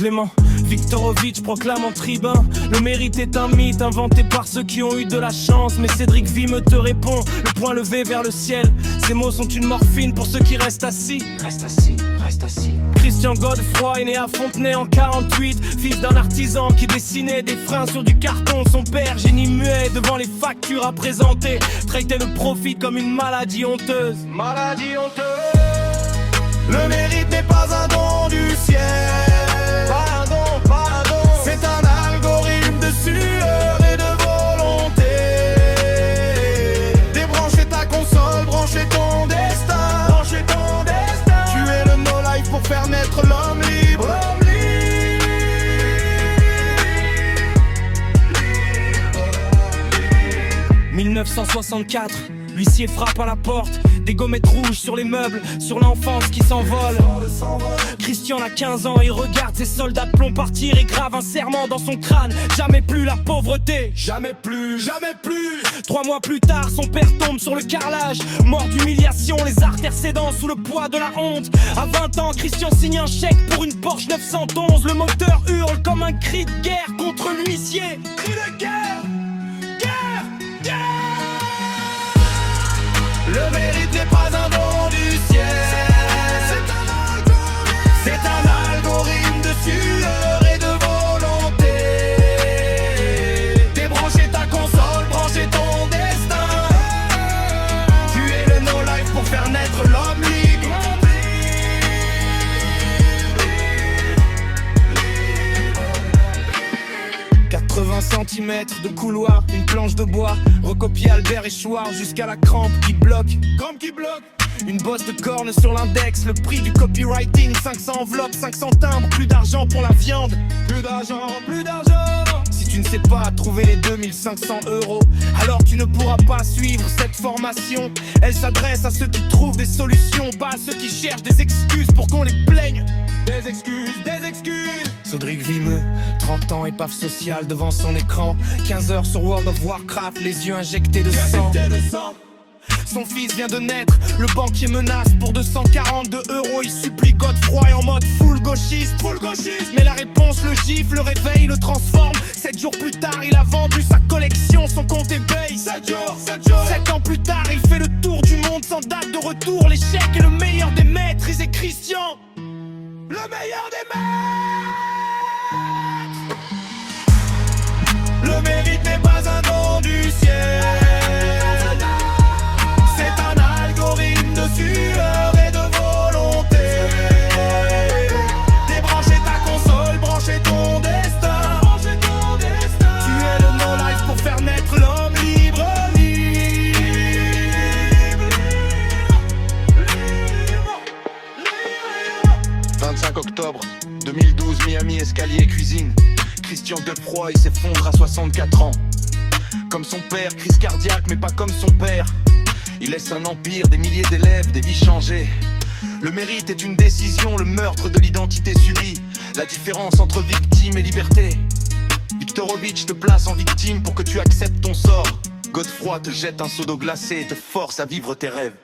Clément Viktorovitch proclame en tribun: le mérite est un mythe inventé par ceux qui ont eu de la chance. Mais Cédric Vimeux te répond, le poing levé vers le ciel. Ces mots sont une morphine pour ceux qui restent assis. Reste assis, reste assis. Christian Godefroy est né à Fontenay en 48, fils d'un artisan qui dessinait des freins sur du carton. Son père, génie muet devant les factures à présenter, traitait le profit comme une maladie honteuse. Maladie honteuse. Le mérite n'est pas un don du ciel. Pardon, pardon. C'est un algorithme de sueur et de volonté. Débranchez ta console, branchez ton destin. Branchez ton destin. Tu es le no-life pour faire naître l'homme libre. 1964, l'huissier frappe à la porte. Des gommettes rouges sur les meubles, sur l'enfance qui s'envole. Christian a 15 ans, il regarde ses soldats de plomb partir et grave un serment dans son crâne: jamais plus la pauvreté, Jamais plus, jamais plus. 3 mois plus tard, son père tombe sur le carrelage, mort d'humiliation, les artères cédant sous le poids de la honte. À 20 ans, Christian signe un chèque pour une Porsche 911. Le moteur hurle comme un cri de guerre contre l'huissier. Cri de guerre, guerre, guerre. Le mérite n'est pas un don du ciel. C'est un algorithme de sueur et de volonté. Débranchez ta console, branchez ton destin. Tu es le no-life pour faire naître l'homme libre. 80 cm de couloir, une planche de bois, recopier Albert Échoir jusqu'à la crampe qui bloque. Crampe qui bloque. Une bosse de corne sur l'index, le prix du copywriting, 500 enveloppes, 500 timbres, plus d'argent pour la viande. Plus d'argent, plus d'argent. Si tu ne sais pas trouver les 2500 €, alors tu ne pourras pas suivre cette formation. Elle s'adresse à ceux qui trouvent des solutions, pas à ceux qui cherchent des excuses pour qu'on les plaigne. Des excuses, des excuses. Cédric Vimeux, 30 ans, épave sociale devant son écran, 15 heures sur World of Warcraft, les yeux injectés de sang. Son fils vient de naître, le banquier menace pour 242 €. Il supplie Godefroy en mode full gauchiste. Mais la réponse le gifle, le réveil le transforme. 7 jours plus tard, il a vendu sa collection, son compte eBay. 7 ans plus tard, il fait le tour du monde sans date de retour. L'échec est le meilleur des maîtres, et c'est Christian, Le meilleur des maîtres. Le mérite n'est pas un don du ciel. C'est un algorithme de sueur et de volonté. Débranchez ta console, branchez ton destin. Tu es le no-life pour faire naître l'homme libre. 25 octobre 2012, Miami, escalier, cuisine. Christian Godefroy s'effondre à 64 ans. Comme son père, crise cardiaque, mais pas comme son père. Il laisse un empire, des milliers d'élèves, des vies changées. Le mérite est une décision, le meurtre de l'identité subie. La différence entre victime et liberté. Viktorovitch te place en victime pour que tu acceptes ton sort. Godefroy te jette un seau d'eau glacée et te force à vivre tes rêves.